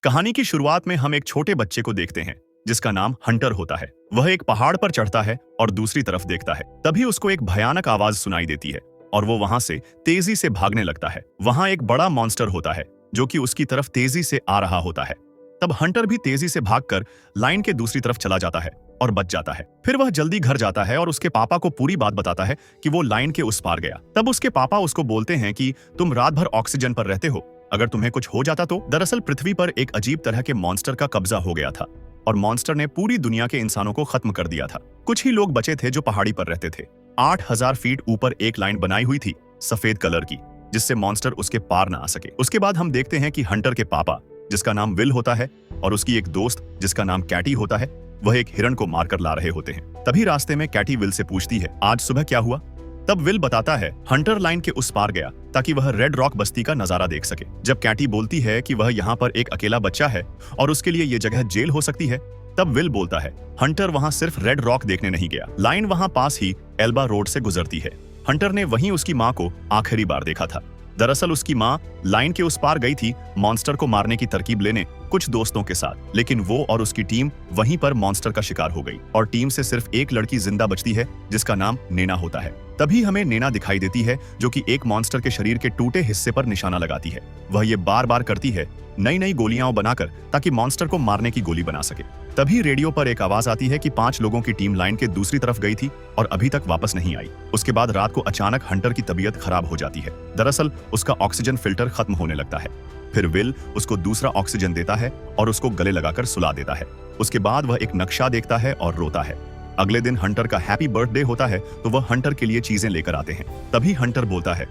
कहानी की शुरुआत में हम एक छोटे बच्चे को देखते हैं जिसका नाम हंटर होता है। वह एक पहाड़ पर चढ़ता है और दूसरी तरफ देखता है। तभी उसको एक भयानक आवाज सुनाई देती है और वो वहां से तेजी से भागने लगता है। वहां एक बड़ा मॉन्स्टर होता है जो कि उसकी तरफ तेजी से आ रहा होता है। तब हंटर भी तेजी से भागकर लाइन के दूसरी तरफ चला जाता है और बच जाता है। फिर वह जल्दी घर जाता है और उसके पापा को पूरी बात बताता है कि वो लाइन के उस पार गया। तब उसके पापा उसको बोलते हैं कि तुम रात भर ऑक्सीजन पर रहते हो, अगर तुम्हें कुछ हो जाता तो। दरअसल पृथ्वी पर एक अजीब तरह के मॉन्स्टर का कब्जा हो गया था और मॉन्स्टर ने पूरी दुनिया के इंसानों को खत्म कर दिया था। कुछ ही लोग बचे थे जो पहाड़ी पर रहते थे। 8000 फीट ऊपर एक लाइन बनाई हुई थी सफेद कलर की, जिससे मॉन्स्टर उसके पार ना आ सके। उसके बाद हम देखते हैं कि हंटर के पापा, जिसका नाम विल होता है, और उसकी एक दोस्त जिसका नाम कैटी होता है, वह एक हिरण को मारकर ला रहे होते हैं। तभी रास्ते में कैटी विल से पूछती है, आज सुबह क्या हुआ? तब विल बताता है, हंटर लाइन के उस पार गया ताकि वह रेड रॉक बस्ती का नजारा देख सके। जब कैटी बोलती है कि वह यहाँ पर एक अकेला बच्चा है और उसके लिए ये जगह जेल हो सकती है, तब विल बोलता है, हंटर वहाँ सिर्फ रेड रॉक देखने नहीं गया, लाइन वहाँ पास ही एल्बा रोड से गुजरती है। हंटर ने वहीं उसकी माँ को आखिरी बार देखा था। दरअसल उसकी माँ लाइन के उस पार गई थी मॉन्स्टर को मारने की तरकीब लेने कुछ दोस्तों के साथ, लेकिन वो और उसकी टीम वहीं पर मॉन्स्टर का शिकार हो गई और टीम से सिर्फ एक लड़की जिंदा बचती है जिसका नाम नैना होता है। तभी हमें नैना दिखाई देती है जो कि एक मॉन्स्टर के शरीर के टूटे हिस्से पर निशाना लगाती है। वह ये बार बार करती है, नई नई गोलियां बनाकर, ताकि मॉन्स्टर को मारने की गोली बना सके। तभी रेडियो पर एक आवाज आती है कि 5 लोगों की टीम लाइन के दूसरी तरफ गई थी और अभी तक वापस नहीं आई। उसके बाद रात को अचानक हंटर की तबीयत खराब हो जाती है। दरअसल उसका ऑक्सीजन फिल्टर खत्म होने लगता है। फिर विल उसको दूसरा ऑक्सीजन देता है और उसको गले लगाकर सुला देता है। उसके बाद वह एक नक्शा देखता है और रोता है। अगले दिन हंटर का हैप्पी बर्थडे होता है तो वह हंटर के लिए चीजें लेकर आते हैं। तभी हंटर बोलता है,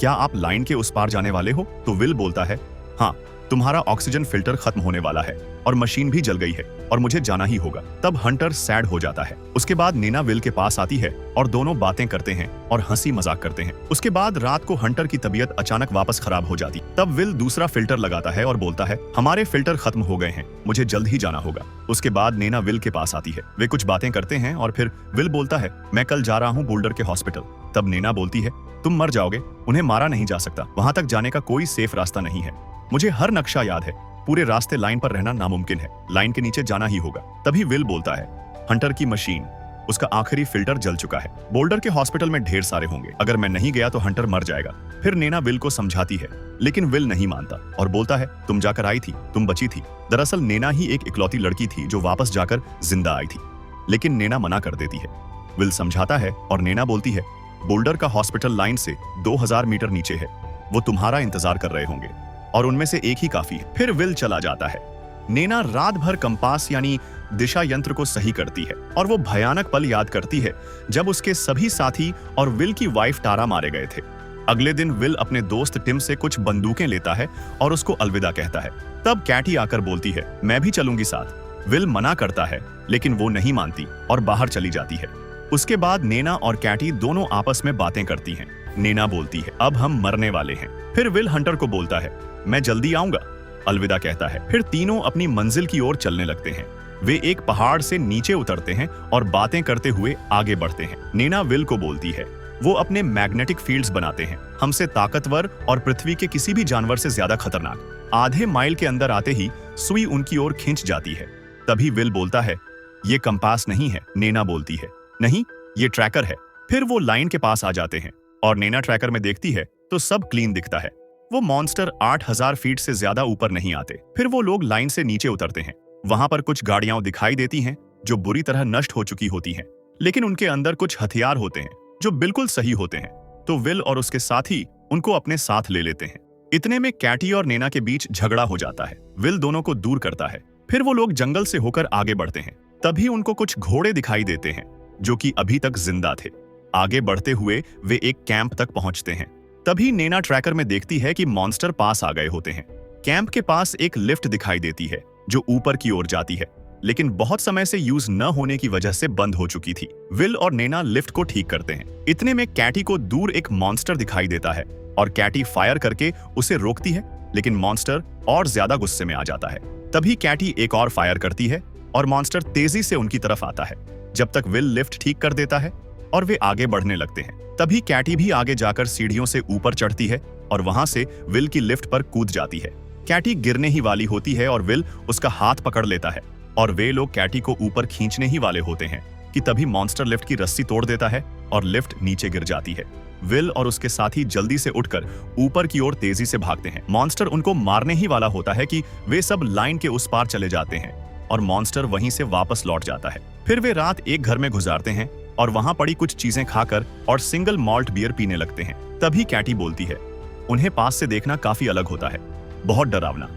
क्या आप लाइन के उस पार जाने वाले हो? तो विल बोलता है, हाँ, तुम्हारा ऑक्सीजन फिल्टर खत्म होने वाला है और मशीन भी जल गई है और मुझे जाना ही होगा। तब हंटर सैड हो जाता है। उसके बाद नैना विल के पास आती है और दोनों बातें करते हैं और हंसी मजाक करते हैं। उसके बाद रात को हंटर की तबीयत अचानक वापस खराब हो जाती। तब विल दूसरा फिल्टर लगाता है और बोलता है, हमारे फिल्टर खत्म हो गए हैं, मुझे जल्द ही जाना होगा। उसके बाद नैना विल के पास आती है। वे कुछ बातें करते हैं और फिर विल बोलता है, मैं कल जा रहा हूँ बोल्डर के हॉस्पिटल। तब नैना बोलती है, तुम मर जाओगे, उन्हें मारा नहीं जा सकता, वहां तक जाने का कोई सेफ रास्ता नहीं है। मुझे हर नक्शा याद है, पूरे रास्ते लाइन पर रहना नामुमकिन है, लाइन के नीचे जाना ही होगा। तभी विल बोलता है, हंटर की मशीन, उसका आखिरी फिल्टर जल चुका है, बोल्डर के हॉस्पिटल में ढेर सारे होंगे, अगर मैं नहीं गया तो हंटर मर जाएगा। फिर नैना विल को समझाती है, लेकिन विल नहीं मानता और बोलता है, तुम जाकर आई थी, तुम बची थी। दरअसल नैना ही एक इकलौती लड़की थी जो वापस जाकर जिंदा आई थी, लेकिन नैना मना कर देती है। विल समझाता है और नैना बोलती है, बोल्डर का हॉस्पिटल लाइन से 2000 मीटर नीचे है, वो तुम्हारा इंतजार कर रहे होंगे और उनमें से एक ही काफी है। फिर विल चला जाता है। नैना रात भर कंपास यानी दिशा यंत्र को सही करती है और वो भयानक पल याद करती है जब उसके सभी साथी और विल की वाइफ टारा मारे गए थे। अगले दिन विल अपने दोस्त टिम से कुछ बंदूकें लेता है और उसको अलविदा कहता है। तब कैटी आकर बोलती है, मैं भी चलूंगी साथ। विल मना करता है लेकिन वो नहीं मानती और बाहर चली जाती है। उसके बाद नैना और कैटी दोनों आपस में बातें करती हैं। नैना बोलती है, अब हम मरने वाले हैं। फिर विल हंटर को बोलता है, मैं जल्दी आऊंगा, अलविदा कहता है। फिर तीनों अपनी मंजिल की ओर चलने लगते हैं। वे एक पहाड़ से नीचे उतरते हैं और बातें करते हुए आगे बढ़ते हैं। नैना विल को बोलती है, वो अपने मैग्नेटिक फील्ड्स बनाते हैं, हमसे ताकतवर और पृथ्वी के किसी भी जानवर से ज्यादा खतरनाक। आधे माइल के अंदर आते ही सुई उनकी ओर खींच जाती है। तभी विल बोलता है, ये कंपास नहीं है। नैना बोलती है, नहीं, ये ट्रैकर है। फिर वो लाइन के पास आ जाते हैं और नैना ट्रैकर में देखती है तो सब क्लीन दिखता है। वो मॉन्स्टर 8000 फीट से ज्यादा ऊपर नहीं आते। फिर वो लोग लाइन से नीचे उतरते हैं। वहां पर कुछ गाड़ियां दिखाई देती हैं जो बुरी तरह नष्ट हो चुकी होती हैं, लेकिन उनके अंदर कुछ हथियार होते हैं जो बिल्कुल सही होते हैं। तो विल और उसके साथी उनको अपने साथ ले लेते हैं। इतने में कैटी और नैना के बीच झगड़ा हो जाता है। विल दोनों को दूर करता है। फिर वो लोग जंगल से होकर आगे बढ़ते हैं। तभी उनको कुछ घोड़े दिखाई देते हैं जो कि अभी तक जिंदा थे। आगे बढ़ते हुए वे एक कैंप तक पहुंचते हैं। तभी नैना ट्रैकर में देखती है कि मॉन्स्टर पास आ गए होते हैं। कैंप के पास एक लिफ्ट दिखाई देती है जो ऊपर की ओर जाती है, लेकिन बहुत समय से यूज न होने की वजह से बंद हो चुकी थी। विल और नैना लिफ्ट को ठीक करते हैं। इतने में कैटी को दूर एक मॉन्स्टर दिखाई देता है और कैटी फायर करके उसे रोकती है, लेकिन मॉन्स्टर और ज्यादा गुस्से में आ जाता है। तभी कैटी एक और फायर करती है और मॉन्स्टर तेजी से उनकी तरफ आता है, जब तक विल लिफ्ट ठीक कर देता है और वे आगे बढ़ने लगते हैं। तभी कैटी भी आगे जाकर सीढ़ियों से ऊपर चढ़ती है और वहां से विल की लिफ्ट पर कूद जाती है। कैटी गिरने ही वाली होती है और विल उसका हाथ पकड़ लेता है और वे लोग कैटी को ऊपर खींचने ही वाले होते हैं कि तभी मॉन्स्टर लिफ्ट की रस्सी तोड़ देता है और लिफ्ट नीचे गिर जाती है। विल और उसके साथी जल्दी से उठकर ऊपर की ओर तेजी से भागते हैं। मॉन्स्टर उनको मारने ही वाला होता है कि वे सब लाइन के उस पार चले जाते हैं और मॉन्स्टर वहीं से वापस लौट जाता है। फिर वे रात एक घर में गुजारते हैं और वहां पड़ी कुछ चीजें खाकर और सिंगल मॉल्ट बियर पीने लगते हैं। तभी कैटी बोलती है, उन्हें पास से देखना काफी अलग होता है, बहुत डरावना।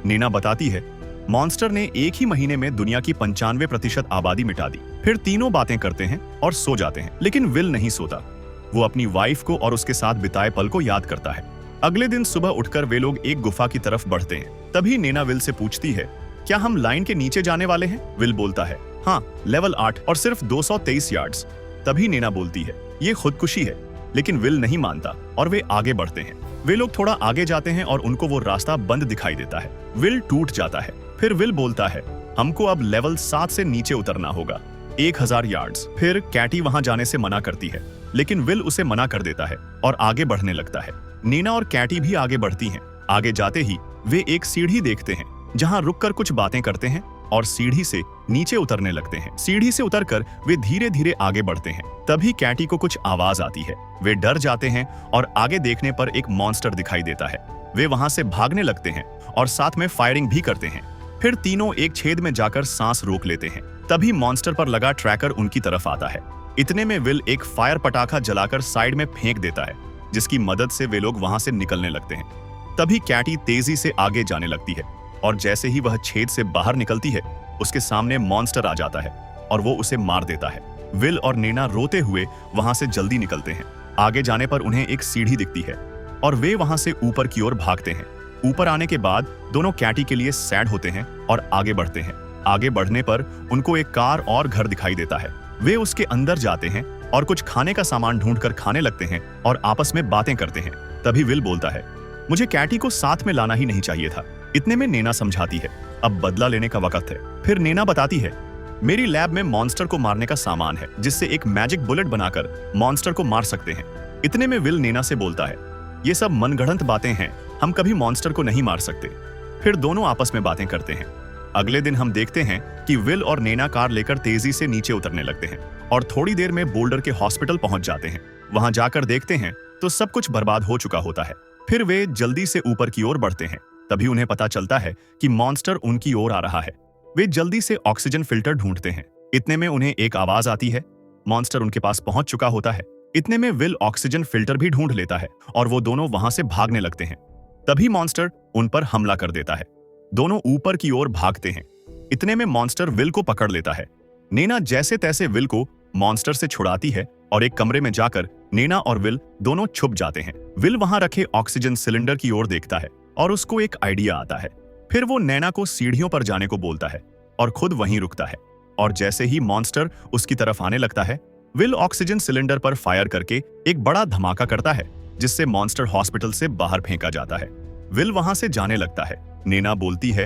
नीना बताती है, मॉन्स्टर ने एक ही महीने में दुनिया की 95% आबादी मिटा दी। फिर तीनों बातें करते हैं और सो जाते हैं, लेकिन विल नहीं सोता। वो अपनी वाइफ को और उसके साथ बिताए पल को याद करता है। अगले दिन सुबह उठकर वे लोग एक गुफा की तरफ बढ़ते हैं। तभी नैना विल से पूछती है, क्या हम लाइन के नीचे जाने वाले हैं? विल बोलता है, हाँ, लेवल 8 और सिर्फ 223 यार्ड्स। तभी नैना बोलती है, ये खुदकुशी है। लेकिन विल नहीं मानता और वे आगे बढ़ते हैं। वे लोग थोड़ा आगे जाते हैं और उनको वो रास्ता बंद दिखाई देता है। विल टूट जाता है। फिर विल बोलता है, हमको अब लेवल 7 से नीचे उतरना होगा, 1000 यार्ड्स। फिर कैटी वहां जाने से मना करती है, लेकिन विल उसे मना कर देता है और आगे बढ़ने लगता है। नीना और कैटी भी आगे बढ़ती हैं। आगे जाते ही वे एक सीढ़ी देखते हैं जहां रुककर कुछ बातें करते हैं और सीढ़ी से नीचे उतरने लगते हैं। सीढ़ी से उतरकर वे धीरे धीरे आगे बढ़ते हैं। तभी कैटी को कुछ आवाज आती है। वे डर जाते हैं और आगे देखने पर एक मॉन्स्टर दिखाई देता है। वे वहां से भागने लगते हैं और साथ में फायरिंग भी करते हैं। फिर तीनों एक छेद में जाकर सांस रोक लेते हैं। तभी मॉन्स्टर पर लगा ट्रैकर उनकी तरफ आता है। इतने में विल एक फायर पटाखा जलाकर साइड में फेंक देता है, जिसकी मदद से वे लोग वहां से निकलने लगते हैं। तभी कैटी तेजी से आगे जाने लगती है और जैसे ही वह छेद से बाहर निकलती है, उसके सामने मॉन्स्टर आ जाता है और वो उसे मार देता है। विल और नैना रोते हुए वहां से जल्दी निकलते हैं। आगे जाने पर उन्हें एक सीढ़ी दिखती है और वे वहां से ऊपर की ओर भागते हैं। ऊपर आने के बाद दोनों कैटी के लिए सैड होते हैं और आगे बढ़ते हैं। आगे बढ़ने पर उनको एक कार और घर दिखाई देता है। वे उसके अंदर जाते हैं और कुछ खाने का सामान ढूंढकर खाने लगते हैं और आपस में बातें करते हैं। तभी विल बोलता है, मुझे कैटी को साथ में लाना ही नहीं चाहिए था। इतने में नैना समझाती है, अब बदला लेने का वक्त है। फिर नैना बताती है, मेरी लैब में मॉन्स्टर को मारने का सामान है, जिससे एक मैजिक बुलेट बनाकर मॉन्स्टर को मार सकते हैं। इतने में विल नैना से बोलता है, ये सब मनगढ़ंत बातें हैं, हम कभी मॉन्स्टर को नहीं मार सकते। फिर दोनों आपस में बातें करते हैं। अगले दिन हम देखते हैं कि विल और नैना कार लेकर तेजी से नीचे उतरने लगते हैं और थोड़ी देर में बोल्डर के हॉस्पिटल पहुंच जाते हैं। वहां जाकर देखते हैं तो सब कुछ बर्बाद हो चुका होता है। फिर वे जल्दी से ऊपर की ओर बढ़ते हैं। तभी उन्हें पता चलता है कि मॉन्स्टर उनकी ओर आ रहा है। वे जल्दी से ऑक्सीजन फिल्टर ढूंढते हैं। इतने में उन्हें एक आवाज आती है। मॉन्स्टर उनके पास पहुंच चुका होता है। इतने में विल ऑक्सीजन फिल्टर भी ढूंढ लेता है और वो दोनों वहां से भागने लगते हैं। तभी मॉन्स्टर उन पर हमला कर देता है। दोनों ऊपर की ओर भागते हैं। इतने में मॉन्स्टर विल को पकड़ लेता है। नैना जैसे तैसे विल को मॉन्स्टर से छुड़ाती है और एक कमरे में जाकर नैना और विल दोनों छुप जाते हैं। विल वहां रखे ऑक्सीजन सिलेंडर की ओर देखता है और उसको एक आइडिया आता है। फिर वो नैना को सीढ़ियों पर जाने को बोलता है और खुद वहीं रुकता है। और जैसे ही मॉन्स्टर उसकी तरफ आने लगता है, विल ऑक्सीजन सिलेंडर पर फायर करके एक बड़ा धमाका करता है, जिससे मॉन्स्टर हॉस्पिटल से बाहर फेंका जाता है। विल वहां से जाने लगता है। नैना बोलती है,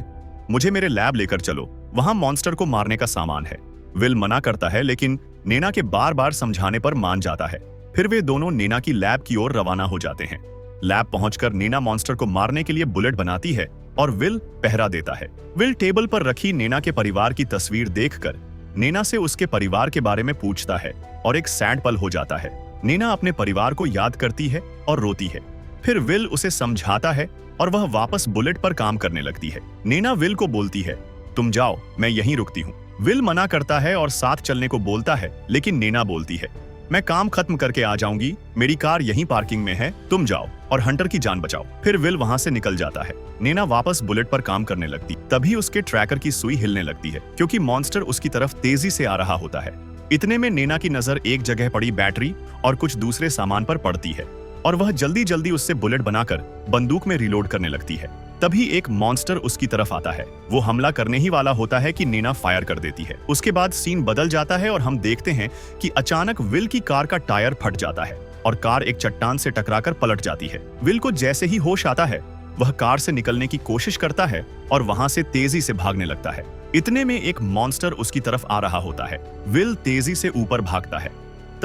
मुझे मेरे लैब लेकर चलो, वहां मॉन्स्टर को मारने का सामान है। विल मना करता है, लेकिन नैना के बार बार समझाने पर मान जाता है। फिर वे दोनों नैना की लैब की ओर रवाना हो जाते हैं। लैब पहुंचकर नैना मॉन्स्टर को मारने के लिए बुलेट बनाती है और विल पहरा देता है। विल टेबल पर रखी नैना के परिवार की तस्वीर देखकर नैना से उसके परिवार के बारे में पूछता है और एक सैड पल हो जाता है। नैना अपने परिवार को याद करती है और रोती है। फिर विल उसे समझाता है और वह वापस बुलेट पर काम करने लगती है। नैना विल को बोलती है, तुम जाओ, मैं यहीं रुकती हूँ। विल मना करता है और साथ चलने को बोलता है, लेकिन नैना बोलती है, मैं काम खत्म करके आ जाऊंगी, मेरी कार यहीं पार्किंग में है, तुम जाओ और हंटर की जान बचाओ। फिर विल वहां से निकल जाता है। नैना वापस बुलेट पर काम करने लगती। तभी उसके ट्रैकर की सुई हिलने लगती है, क्योंकि मॉन्स्टर उसकी तरफ तेजी से आ रहा होता है। इतने में नैना की नजर एक जगह पड़ी बैटरी और कुछ दूसरे सामान पर पड़ती है और वह जल्दी जल्दी उससे बुलेट बनाकर बंदूक में रिलोड करने लगती है। तभी एक मॉन्स्टर उसकी तरफ आता है। वो हमला करने ही वाला होता है कि नैना फायर कर देती है। उसके बाद सीन बदल जाता है और हम देखते हैं कि अचानक विल की कार का टायर फट जाता है और कार एक चट्टान से टकराकर पलट जाती है। विल को जैसे ही होश आता है, वह कार से निकलने की कोशिश करता है और वहां से तेजी से भागने लगता है। इतने में एक मॉन्स्टर उसकी तरफ आ रहा होता है। विल तेजी से ऊपर भागता है।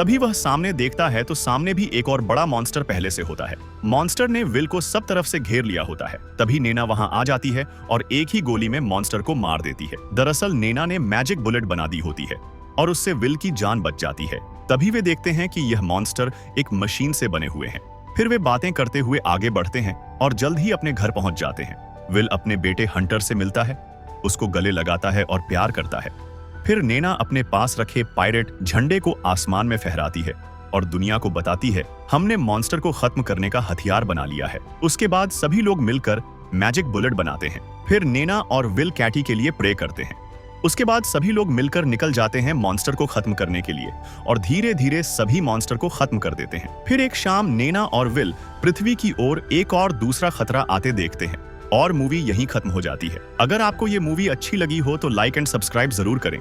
तभी वह सामने देखता है तो सामने भी एक और बड़ा मॉन्स्टर पहले से होता है। मॉन्स्टर ने विल को सब तरफ से घेर लिया होता है। तभी नैना वहां आ जाती है और एक ही गोली में मॉन्स्टर को मार देती है। दरअसल नैना ने मैजिक बुलेट बना दी होती है और उससे विल की जान बच जाती है। तभी वे देखते हैं कि यह मॉन्स्टर एक मशीन से बने हुए हैं। फिर वे बातें करते हुए आगे बढ़ते हैं और जल्द ही अपने घर पहुंच जाते हैं। विल अपने बेटे हंटर से मिलता है, उसको गले लगाता है और प्यार करता है। फिर नैना अपने पास रखे पायरेट झंडे को आसमान में फहराती है और दुनिया को बताती है, हमने मॉन्स्टर को खत्म करने का हथियार बना लिया है। उसके बाद सभी लोग मिलकर मैजिक बुलेट बनाते हैं। फिर नैना और विल कैटी के लिए प्रे करते हैं। उसके बाद सभी लोग मिलकर निकल जाते हैं मॉन्स्टर को खत्म करने के लिए और धीरे धीरे सभी मॉन्स्टर को खत्म कर देते हैं। फिर एक शाम नैना और विल पृथ्वी की ओर एक और दूसरा खतरा आते देखते हैं और मूवी यहीं खत्म हो जाती है। अगर आपको ये मूवी अच्छी लगी हो तो लाइक एंड सब्सक्राइब जरूर करें।